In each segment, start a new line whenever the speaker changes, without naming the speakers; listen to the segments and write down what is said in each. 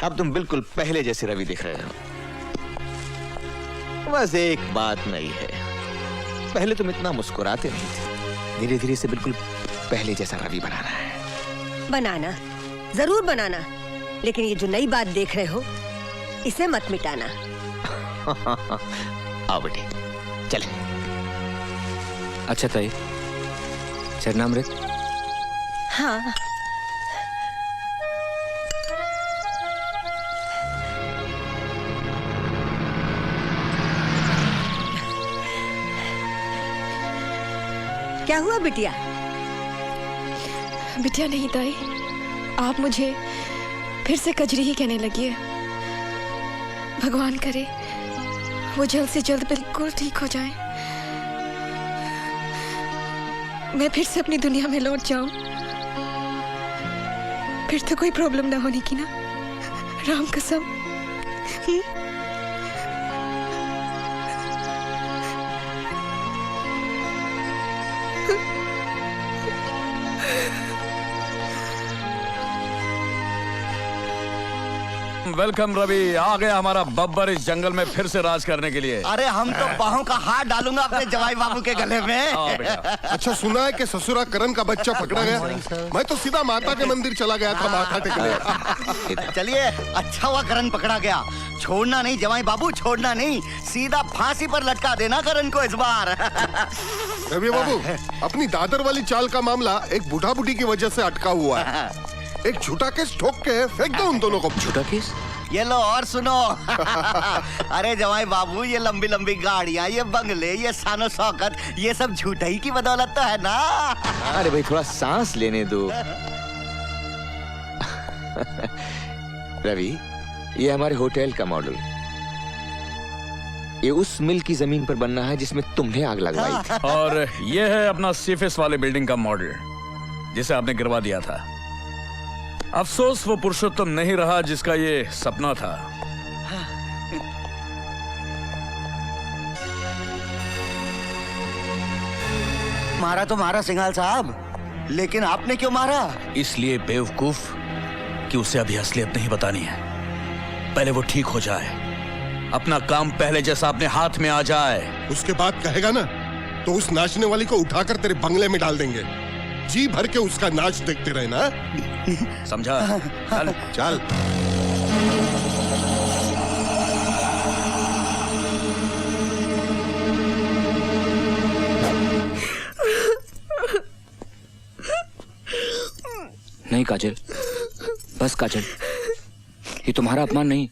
अब तुम बिल्कुल पहले जैसे रवि दिख रहे हो। बस एक बात नहीं है, पहले तुम इतना मुस्कुराते नहीं थे, धीरे धीरे से बिल्कुल पहले जैसा रवि बनाना है।
बनाना जरूर बनाना, लेकिन ये जो नई बात देख रहे हो इसे मत मिटाना।
आओ बेटे चले।
अच्छा ताई, चरणामृत।
हाँ क्या हुआ बिटिया?
बिटिया नहीं ताई, आप मुझे फिर से कजरी ही कहने लगी है। भगवान करे वो जल्द से जल्द बिल्कुल ठीक हो जाए, मैं फिर से अपनी दुनिया में लौट जाऊं। फिर तो कोई प्रॉब्लम ना होने की ना, राम कसम।
वेलकम रवि, आ गया हमारा बब्बर इस जंगल में फिर से राज करने के लिए।
अरे हम तो बाहों का हाथ डालूंगा अपने जवाई बाबू के गले में।
अच्छा सुना है कि ससुरा करण का बच्चा पकड़ा गया? मैं तो सीधा माता के मंदिर चला गया था माथा टेकने।
चलिए अच्छा हुआ करण पकड़ा गया। छोड़ना नहीं जवाई बाबू, छोड़ना नहीं, सीधा फांसी पर लटका देना करण को इस बार।
रवि बाबू, अपनी दादर वाली चाल का मामला एक बूढ़ा बूढ़ी की वजह से अटका हुआ है। एक झूठा केस ठोक के फेंक दो उन दोनों को।
झूठा केस?
ये लो और सुनो। अरे जवाई बाबू, ये लंबी लंबी गाड़ियाँ, ये बंगले, ये शानो शौकत, ये सब झूठा ही की बदौलत तो है ना।
अरे भाई थोड़ा सांस लेने दो। रवि, ये हमारे होटल का मॉडल, ये उस मिल की जमीन पर बनना है जिसमें तुमने आग लगवाई थी।
और ये है अपना सीफिस वाले बिल्डिंग का मॉडल, जिसे आपने गिरवा दिया था। अफसोस वो पुरुषोत्तम नहीं रहा जिसका ये सपना था।
मारा तो मारा सिंघाल साहब, लेकिन आपने क्यों मारा?
इसलिए बेवकूफ कि उसे अभी असलियत नहीं बतानी है। पहले वो ठीक हो जाए, अपना काम पहले जैसा अपने हाथ में आ जाए।
उसके बाद कहेगा ना तो उस नाचने वाली को उठाकर तेरे बंगले में डाल देंगे। जी भर के उसका नाच देखते रहे ना।
समझा? चल
चल।
नहीं काजल, बस काजल, ये तुम्हारा अपमान नहीं,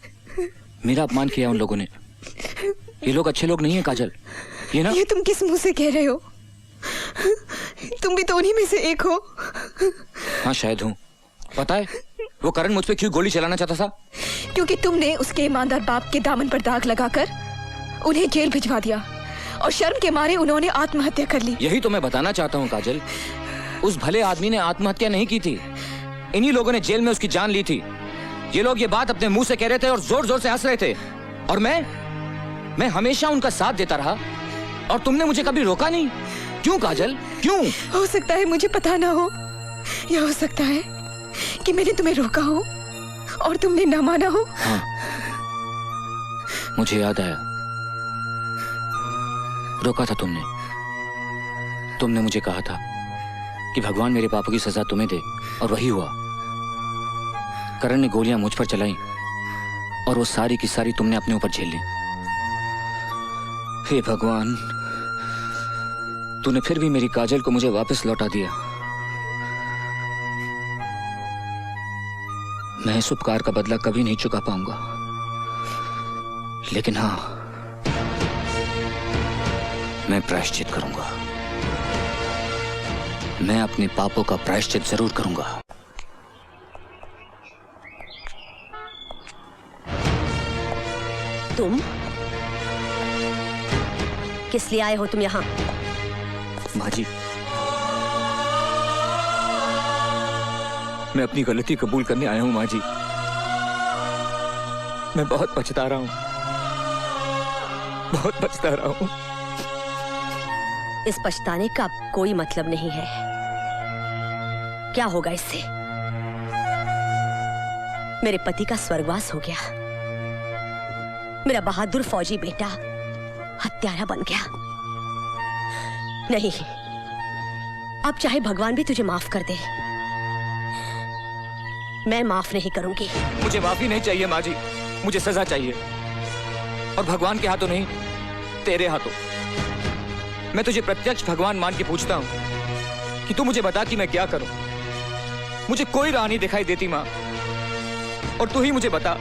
मेरा अपमान किया उन लोगों ने। ये लोग अच्छे लोग नहीं हैं काजल, ये ना।
ये तुम किस मुंह से कह रहे हो? तुम भी तो उन्हीं में से एक हो।
हाँ शायद हूँ। पता है वो करण मुझ पे क्यों गोली चलाना चाहता था?
क्योंकि तुमने उसके ईमानदार बाप के दामन पर दाग लगाकर उन्हें जेल भिजवा दिया और शर्म के मारे उन्होंने आत्महत्या कर ली।
यही तो मैं बताना चाहता हूँ काजल, उस भले आदमी ने आत्महत्या नहीं की थी, इन्हीं लोगों ने जेल में उसकी जान ली थी। ये लोग ये बात अपने मुंह से कह रहे थे और जोर जोर से हंस रहे थे, और मैं हमेशा उनका साथ देता रहा और तुमने मुझे कभी रोका नहीं। क्यों काजल, क्यों?
हो सकता है मुझे पता ना हो, या हो सकता है कि मैंने तुम्हें रोका हो और तुमने ना माना हो।
हाँ, मुझे याद आया, रोका था तुमने। तुमने मुझे कहा था कि भगवान मेरे पापों की सजा तुम्हें दे, और वही हुआ। करण ने गोलियां मुझ पर चलाई और वो सारी की सारी तुमने अपने ऊपर झेल ली। हे भगवान, तूने फिर भी मेरी काजल को मुझे वापस लौटा दिया। मैं इस उपकार का बदला कभी नहीं चुका पाऊंगा, लेकिन हाँ, मैं प्रायश्चित करूंगा। मैं अपने पापों का प्रायश्चित जरूर करूंगा।
तुम किस लिए आए हो तुम यहाँ?
माँ जी, मैं अपनी गलती कबूल करने आया हूँ। माँ जी, मैं बहुत पछता रहा हूँ, बहुत पछता रहा हूँ।
इस पछताने का कोई मतलब नहीं है। क्या होगा इससे? मेरे पति का स्वर्गवास हो गया, मेरा बहादुर फौजी बेटा हत्यारा बन गया। नहीं, अब चाहे भगवान भी तुझे माफ कर दे, मैं माफ नहीं करूंगी।
मुझे माफी नहीं चाहिए माँ जी, मुझे सजा चाहिए, और भगवान के हाथों नहीं, तेरे हाथों। मैं तुझे प्रत्यक्ष भगवान मान के पूछता हूं कि तू मुझे बता कि मैं क्या करूं। मुझे कोई राह नहीं दिखाई देती माँ, और तू ही मुझे बता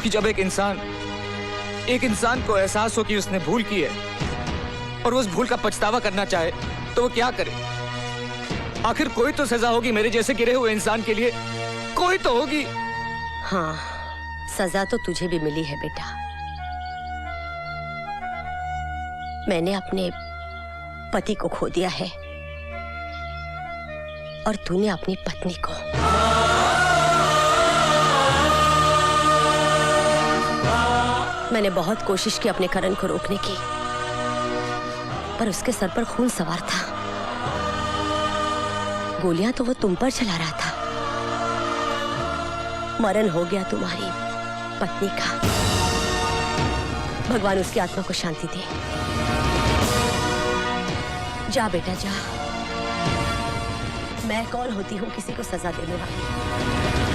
कि जब एक इंसान को एहसास हो कि उसने भूल की है और वो उस भूल का पछतावा करना चाहे तो वो क्या करे। आखिर कोई तो सजा होगी मेरे जैसे गिरे हुए इंसान के लिए, कोई तो होगी।
हाँ, सजा तो तुझे भी मिली है बेटा। मैंने अपने पति को खो दिया है और तूने अपनी पत्नी को। मैंने बहुत कोशिश की अपने करण को रोकने की, पर उसके सर पर खून सवार था। गोलियां तो वो तुम पर चला रहा था। मरण हो गया तुम्हारी पत्नी का। भगवान उसकी आत्मा को शांति दे। जा बेटा जा। मैं कौन होती हूँ किसी को सजा देने वाली।